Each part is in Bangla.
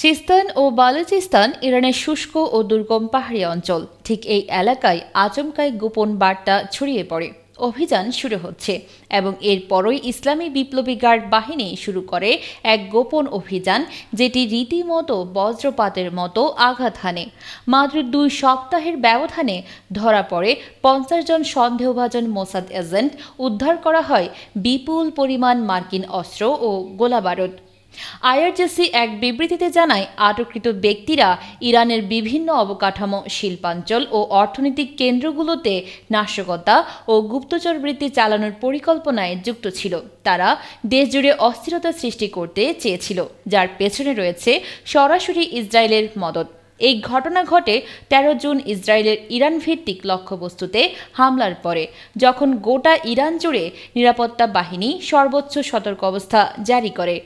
সিস্তান ও বালুচিস্তান ইরানের শুষ্ক ও দুর্গম পাহাড়ি অঞ্চল। ঠিক এই এলাকায় আচমকাই গোপন বার্তা ছড়িয়ে পড়ে। অভিযান শুরু হচ্ছে এবং এরপরই ইসলামী বিপ্লবী গার্ড বাহিনী শুরু করে এক গোপন অভিযান, যেটি রীতিমতো বজ্রপাতের মতো আঘাত হানে। মাত্র 2 সপ্তাহের ব্যবধানে ধরা পড়ে 50 জন সন্দেহভাজন মোসাদ এজেন্ট। উদ্ধার করা হয় বিপুল পরিমাণ মার্কিন অস্ত্র ও গোলাবারুদ। আইআরজিসি এক বিবৃতিতে জানায়, আটককৃত ব্যক্তিরা ইরানের বিভিন্ন অবকাঠামো, শিল্পাঞ্চল ও অর্থনৈতিক কেন্দ্রগুলোতে নাশকতা ও গুপ্তচরবৃত্তি চালানোর পরিকল্পনায় যুক্ত ছিল। তারা দেশজুড়ে অস্থিরতা সৃষ্টি করতে চেয়েছিল, যার পেছনে রয়েছে সরাসরি ইসরায়েলের মদত। এই ঘটনা ঘটে 13 জুন ইসরায়েলের ইরান ভিত্তিক লক্ষ্যবস্তুতে হামলার পরে, যখন গোটা ইরান জুড়ে নিরাপত্তা বাহিনী সর্বোচ্চ সতর্ক অবস্থা জারি করে।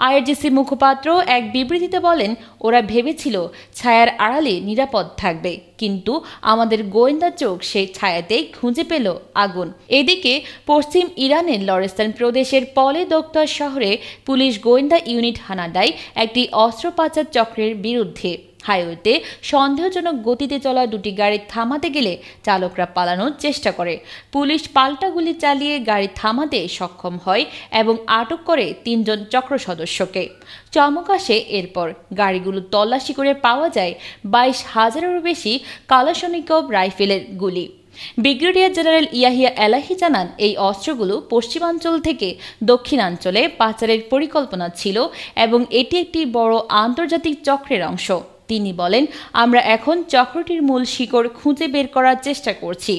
আইআরজিসি মুখপাত্র এক বিবৃতিতে বলেন, ওরা ভেবেছিল ছায়ার আড়ালে নিরাপদ থাকবে, কিন্তু আমাদের গোয়েন্দা চোখ সেই ছায়াতেই খুঁজে পেল আগুন। এদিকে পশ্চিম ইরানের লরেস্তান প্রদেশের পলে দোক্তার শহরে পুলিশ গোয়েন্দা ইউনিট হানা দেয় একটি অস্ত্র পাচার চক্রের বিরুদ্ধে। হাইওয়েতে সন্দেহজনক গতিতে চলা 2টি গাড়ি থামাতে গেলে চালকরা পালানোর চেষ্টা করে। পুলিশ পাল্টা গুলি চালিয়ে গাড়ি থামাতে সক্ষম হয় এবং আটক করে 3 জন চক্র সদস্যকে। চমক আসে এরপর। গাড়িগুলো তল্লাশি করে পাওয়া যায় 22,000-এরও বেশি কালাশনিকভ রাইফেলের গুলি। ব্রিগেডিয়ার জেনারেল ইয়াহিয়া এলাহি জানান, এই অস্ত্রগুলো পশ্চিমাঞ্চল থেকে দক্ষিণাঞ্চলে পাচারের পরিকল্পনা ছিল এবং এটি একটি বড় আন্তর্জাতিক চক্রের অংশ। তিনি বলেন, আমরা এখন চক্রটির মূল শিকড় খুঁজে বের করার চেষ্টা করছি।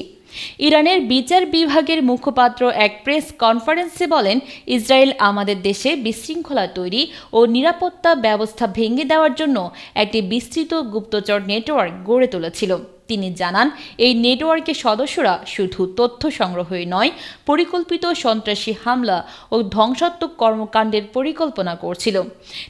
ইরানের বিচার বিভাগের মুখপাত্র এক প্রেস কনফারেন্সে বলেন, ইসরায়েল আমাদের দেশে বিশৃঙ্খলা তৈরি ও নিরাপত্তা ব্যবস্থা ভেঙে দেওয়ার জন্য একটি বিস্তৃত গুপ্তচর নেটওয়ার্ক গড়ে তুলেছিল। তিনি জানান, এই নেটওয়ার্কের সদস্যরা শুধু তথ্য সংগ্রহই নয়, পরিকল্পিত সন্ত্রাসী হামলা ও ধ্বংসাত্মক কর্মকাণ্ডের পরিকল্পনা করছিল।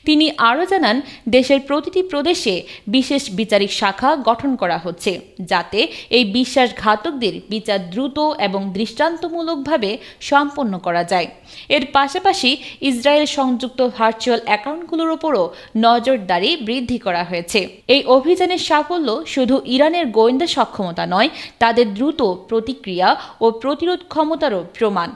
তিনি আরও জানান, দেশের প্রতিটি প্রদেশে বিশেষ বিচারিক শাখা গঠন করা হচ্ছে, যাতে এই বিশ্বাসঘাতকদের বিচার দ্রুত এবং দৃষ্টান্তমূলকভাবে সম্পন্ন করা যায়। এর পাশাপাশি ইসরায়েল সংযুক্ত ভার্চুয়াল অ্যাকাউন্টগুলোর উপরও নজরদারি বৃদ্ধি করা হয়েছে। এই অভিযানের সাফল্য শুধু ইরানের গোয়েন্দা সক্ষমতা নয়, তাদের দ্রুত প্রতিক্রিয়া ও প্রতিরোধ ক্ষমতারও প্রমাণ।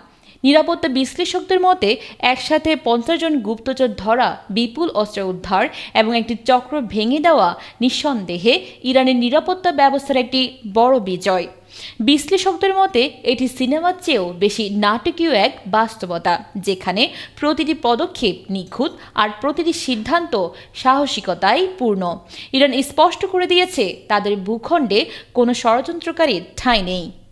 নিরাপত্তা বিশ্লেষকদের মতে, একসাথে 50 জন গুপ্তচর ধরা, বিপুল অস্ত্র উদ্ধার এবং একটি চক্র ভেঙে দেওয়া নিঃসন্দেহে ইরানের নিরাপত্তা ব্যবস্থার একটি বড় বিজয়। বিশ্লেষকদের মতে, এটি সিনেমার চেয়েও বেশি নাটকীয় এক বাস্তবতা, যেখানে প্রতিটি পদক্ষেপ নিখুঁত আর প্রতিটি সিদ্ধান্ত সাহসিকতায় পূর্ণ। ইরান স্পষ্ট করে দিয়েছে, তাদের ভূখণ্ডে কোনো ষড়যন্ত্রকারীর ঠাঁই নেই।